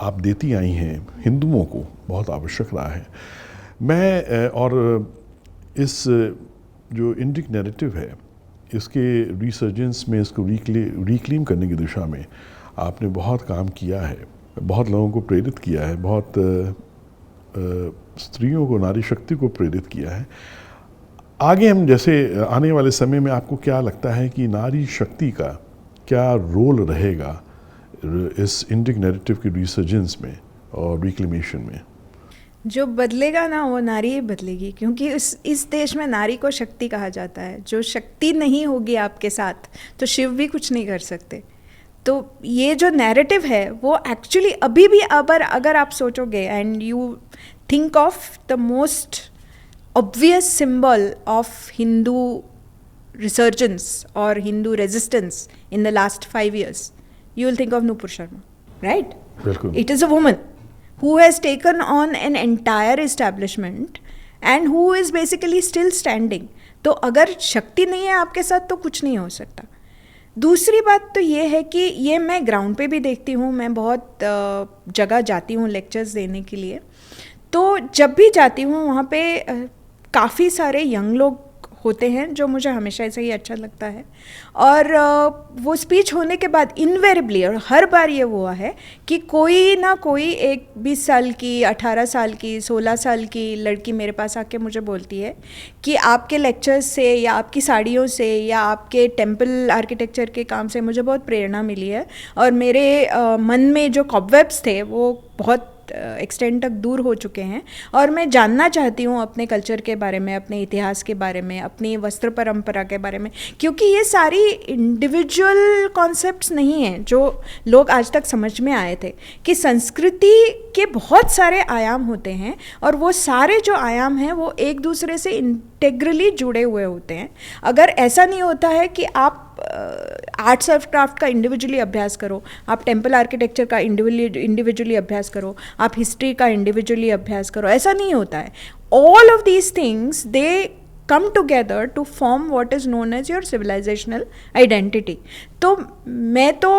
आप देती आई हैं हिंदुओं को, बहुत आवश्यक रहा है। मैं और इस जो इंडिक नैरेटिव है, इसके रिसर्जेंस में, इसको रिक्लेम करने की दिशा में आपने बहुत काम किया है, बहुत लोगों को प्रेरित किया है, बहुत स्त्रियों को, नारी शक्ति को प्रेरित किया है। आगे हम जैसे आने वाले समय में आपको क्या लगता है कि नारी शक्ति का क्या रोल रहेगा इस इंडिक नैरेटिव की रिसर्जेंस में और रिक्लेमेशन में? जो बदलेगा ना वो नारी ही बदलेगी, क्योंकि इस देश में नारी को शक्ति कहा जाता है। जो शक्ति नहीं होगी आपके साथ तो शिव भी कुछ नहीं कर सकते। तो ये जो नैरेटिव है वो एक्चुअली अभी भी अगर आप सोचोगे and you think of the most obvious symbol of Hindu resurgence और Hindu resistance in the last 5 years, you will think of Nupur Sharma, right? बिल्कुल। It is a woman who has taken on an entire establishment and who is basically still standing. तो अगर शक्ति नहीं है आपके साथ तो कुछ नहीं हो सकता। दूसरी बात तो ये है कि ये मैं ग्राउंड पे भी देखती हूँ, मैं बहुत जगह जाती हूँ लेक्चर्स देने के लिए। तो जब भी जाती हूँ वहाँ पे काफ़ी सारे यंग लोग होते हैं जो मुझे हमेशा ऐसे ही अच्छा लगता है। और वो स्पीच होने के बाद इनवेरिबली, और हर बार ये हुआ है कि कोई ना कोई एक 20 साल की, 18 साल की, 16 साल की लड़की मेरे पास आके मुझे बोलती है कि आपके लेक्चर्स से या आपकी साड़ियों से या आपके टेम्पल आर्किटेक्चर के काम से मुझे बहुत प्रेरणा मिली है और मेरे मन में जो कॉबवेब्स थे वो बहुत एक्सटेंड तक दूर हो चुके हैं और मैं जानना चाहती हूँ अपने कल्चर के बारे में, अपने इतिहास के बारे में, अपनी वस्त्र परंपरा के बारे में, क्योंकि ये सारी इंडिविजुअल कॉन्सेप्ट्स नहीं हैं जो लोग आज तक समझ में आए थे कि संस्कृति के बहुत सारे आयाम होते हैं और वो सारे जो आयाम हैं वो एक दूसरे से इंटेग्रली जुड़े हुए होते हैं। अगर ऐसा नहीं होता है कि आप आर्ट्स ऑफ क्राफ्ट का इंडिविजुअली अभ्यास करो, आप टेम्पल आर्किटेक्चर का इंडिविजुअली अभ्यास करो, आप हिस्ट्री का इंडिविजुअली अभ्यास करो, ऐसा नहीं होता है। All of these things they come together to form what is known as your civilizational identity. तो मैं तो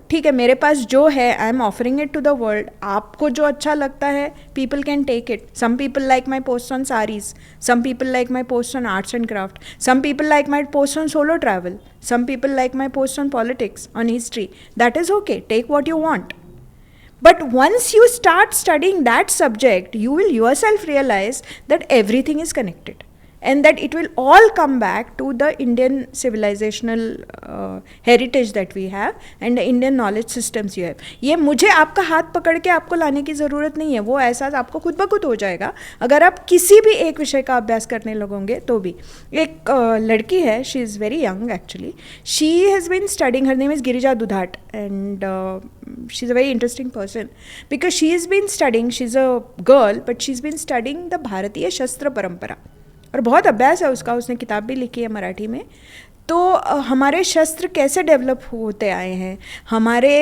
ठीक है, मेरे पास जो है I am offering it to the world. आपको जो अच्छा लगता है people can take it. Some people like my posts on saris, some people like my posts on arts and craft, some people like my posts on solo travel, some people like my posts on politics, on history. That is okay, take what you want. But once you start studying that subject, you will yourself realize that everything is connected. And that it will all come back to the Indian civilizational heritage that we have and the Indian knowledge systems you have. ये मुझे आपका हाथ पकड़ के आपको लाने की ज़रूरत नहीं है, वो एहसास आपको खुद ब खुद हो जाएगा अगर आप किसी भी एक विषय का अभ्यास करने लगोगे तो भी। एक लड़की है, she is very young actually, she has been studying, her name is Girija Dudhat and she's a very interesting person because she has been studying, she's a girl but she's been studying the भारतीय शस्त्र परंपरा और बहुत अभ्यास है उसका, उसने किताब भी लिखी है मराठी में। तो हमारे शस्त्र कैसे डेवलप होते आए हैं, हमारे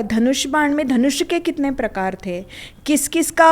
धनुष बाण में धनुष के कितने प्रकार थे, किस किस का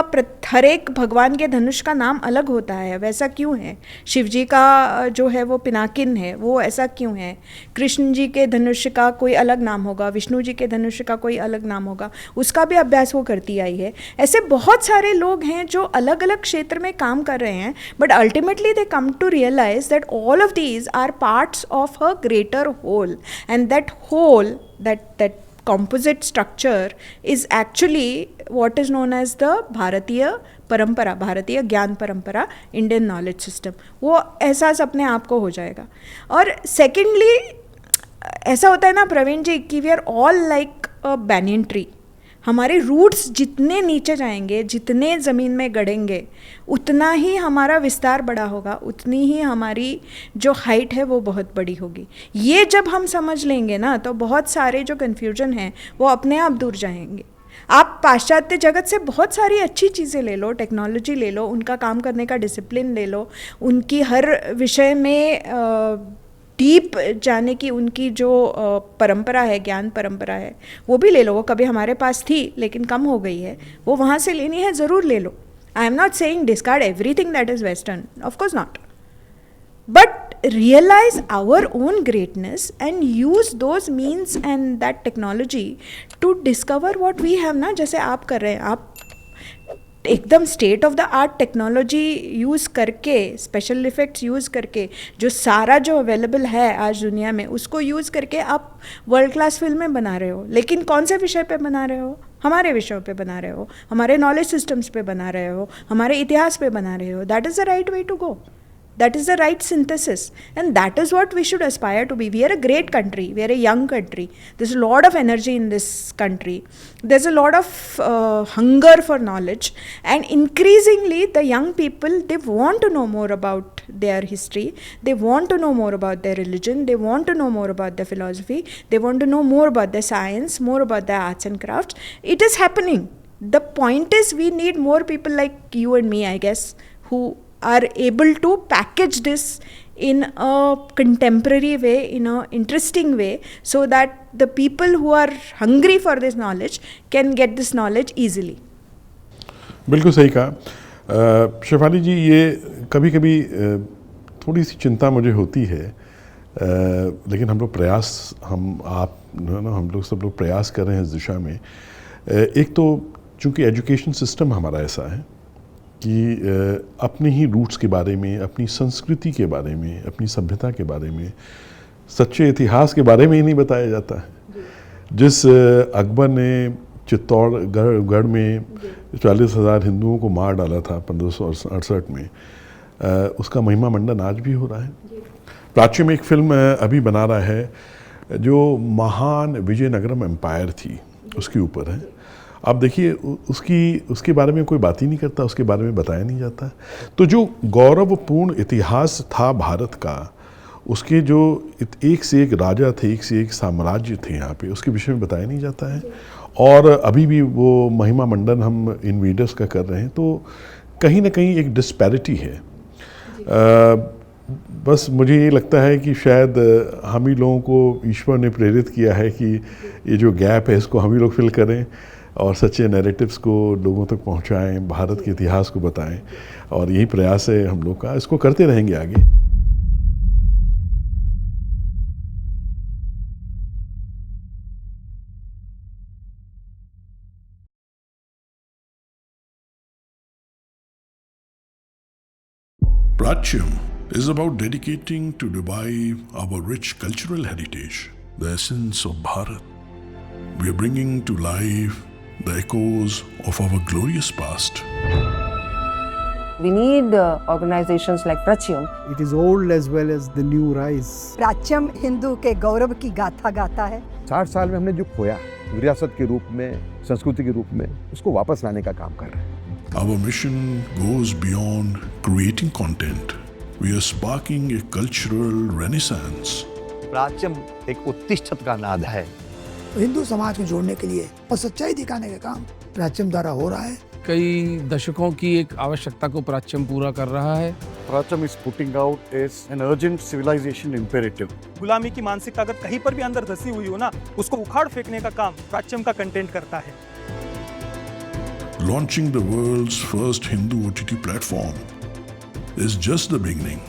हर एक भगवान के धनुष का नाम अलग होता है, वैसा क्यों है, शिव जी का जो है वो पिनाकिन है वो ऐसा क्यों है, कृष्ण जी के धनुष का कोई अलग नाम होगा, विष्णु जी के धनुष का कोई अलग नाम होगा, उसका भी अभ्यास वो करती आई है। ऐसे बहुत सारे लोग हैं जो अलग अलग क्षेत्र में काम कर रहे हैं but ultimately they come to realise that all of these are parts of a greater whole, and that whole, that composite structure is actually what is known as the भारतीय परंपरा, भारतीय ज्ञान परंपरा, इंडियन नॉलेज सिस्टम। वो एहसास अपने आप को हो जाएगा। और सेकेंडली ऐसा होता है ना प्रवीण जी कि we are all like a banyan tree, हमारे रूट्स जितने नीचे जाएंगे, जितने ज़मीन में गड़ेंगे, उतना ही हमारा विस्तार बड़ा होगा, उतनी ही हमारी जो हाइट है वो बहुत बड़ी होगी। ये जब हम समझ लेंगे ना, तो बहुत सारे जो कन्फ्यूजन हैं वो अपने आप दूर जाएंगे। आप पाश्चात्य जगत से बहुत सारी अच्छी चीज़ें ले लो, टेक्नोलॉजी ले लो, उनका काम करने का डिसिप्लिन ले लो, उनकी हर विषय में डीप जाने की उनकी जो परंपरा है, ज्ञान परंपरा है, वो भी ले लो। वो कभी हमारे पास थी लेकिन कम हो गई है, वो वहाँ से लेनी है, ज़रूर ले लो। I am not saying discard everything that is western, of course not, but realize our own greatness and use those means and that technology to discover what we have ना, जैसे आप कर रहे हैं। आप एकदम state of the art technology use करके, स्पेशल इफ़ेक्ट्स यूज़ करके, जो सारा जो अवेलेबल है आज दुनिया में, उसको यूज़ करके आप वर्ल्ड क्लास फिल्में बना रहे हो। लेकिन कौन से विषय पे बना रहे हो? हमारे विषयों पे बना रहे हो, हमारे नॉलेज सिस्टम्स पे बना रहे हो, हमारे इतिहास पे बना रहे हो। That is the right way to go. That is the right synthesis, and that is what we should aspire to be. We are a great country, we are a young country, there's a lot of energy in this country, there's a lot of hunger for knowledge, and increasingly the young people, they want to know more about their history, they want to know more about their religion, they want to know more about their philosophy, they want to know more about their science, more about their arts and crafts. It is happening. The point is, we need more people like you and me, I guess, who are able to package this in a contemporary way, in a interesting way, so that the people who are hungry for this knowledge can get this knowledge easily. बिल्कुल सही कहा शेफाली जी। ये कभी कभी थोड़ी सी चिंता मुझे होती है, लेकिन हम लोग प्रयास, हम लोग सब लोग प्रयास कर रहे हैं इस दिशा में। एक तो चूँकि एजुकेशन सिस्टम हमारा ऐसा है कि अपने ही रूट्स के बारे में, अपनी संस्कृति के बारे में, अपनी सभ्यता के बारे में, सच्चे इतिहास के बारे में ही नहीं बताया जाता है। जिस अकबर ने चित्तौड़गढ़ में 40,000 हिंदुओं को मार डाला था 1568 में, उसका महिमा मंडन आज भी हो रहा है। प्राच्य में एक फिल्म अभी बना रहा है जो महान विजयनगरम एम्पायर थी, उसके ऊपर है। आप देखिए, उसके बारे में कोई बात ही नहीं करता, उसके बारे में बताया नहीं जाता। तो जो गौरवपूर्ण इतिहास था भारत का, उसके जो एक से एक राजा थे, एक से एक साम्राज्य थे यहाँ पे, उसके विषय में बताया नहीं जाता है। और अभी भी वो महिमा मंडन हम इन्वेडर्स का कर रहे हैं, तो कहीं ना कहीं एक डिस्पैरिटी है। बस मुझे ये लगता है कि शायद हम ही लोगों को ईश्वर ने प्रेरित किया है कि ये जो गैप है इसको हम ही लोग फिल करें और सच्चे नैरेटिव्स को लोगों तक पहुंचाएं, भारत के इतिहास को बताएं, और यही प्रयास है हम लोग का। इसको करते रहेंगे आगे। Pratyam is about dedicating to revive our rich cultural heritage, the essence of Bharat. We are bringing to life the echoes of our glorious past. We need organizations like Pratyam. It is old as well as the new rise. प्राच्यम हिंदू के गौरव की गाथा गाता है। 60 साल में हमने जो खोया विरासत के रूप में, संस्कृति के रूप में, उसको वापस लाने का काम कर रहे हैं। Our mission goes beyond creating content. We are sparking a cultural renaissance. प्राच्यम एक उत्तिष्ठत का नाद है। हिंदू समाज को जोड़ने के लिए और सच्चाई दिखाने का काम प्राच्यम द्वारा हो रहा है। कई दशकों की एक आवश्यकता को प्राच्यम पूरा कर रहा है। Pratyam is putting out is an urgent civilization imperative. गुलामी की मानसिकता अगर कहीं पर भी अंदर धसी हुई हो ना, उसको उखाड़ फेंकने का काम प्राच्यम का कंटेंट करता है। Launching the world's first Hindu OTT platform is just the beginning.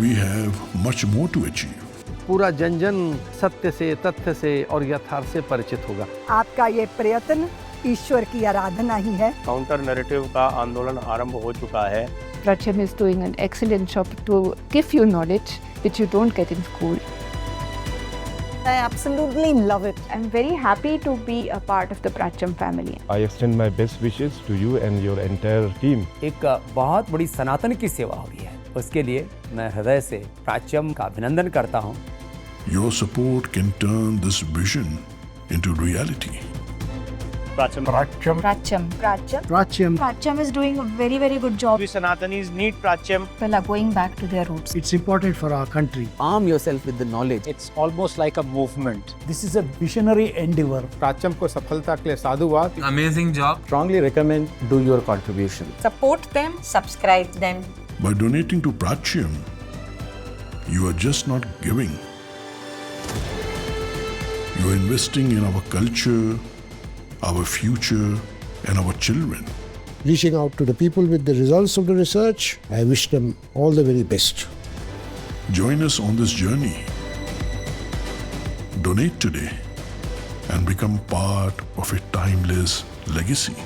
We have much more to achieve. पूरा जन जन सत्य से, तथ्य से और यथार्थ से परिचित होगा। आपका ये प्रयत्न ईश्वर की आराधना ही है। काउंटर नैरेटिव का आंदोलन आरंभ हो चुका है। Pratyam is doing an excellent job to give you knowledge which you don't get in school. I absolutely love it. I'm very happy to be a part of the Pratyam family. I extend my best wishes to you and your entire team. एक बहुत बड़ी सनातन की सेवा हो रही है, उसके लिए मैं हृदय से प्राच्यम का अभिनंदन करता हूँ। Your support can turn this vision into reality. Pracham. Pracham. Pracham. Pracham. Pracham. Pracham is doing a very, very good job. We Sanatanis need Pracham. People are going back to their roots. It's important for our country. Arm yourself with the knowledge. It's almost like a movement. This is a visionary endeavor. प्राच्यम को सफलता के लिए साधुवाद. Amazing job. Strongly recommend do your contribution. Support them, subscribe them. By donating to Prachyam, you are just not giving. You are investing in our culture, our future, and our children. Reaching out to the people with the results of the research, I wish them all the very best. Join us on this journey. Donate today and become part of a timeless legacy.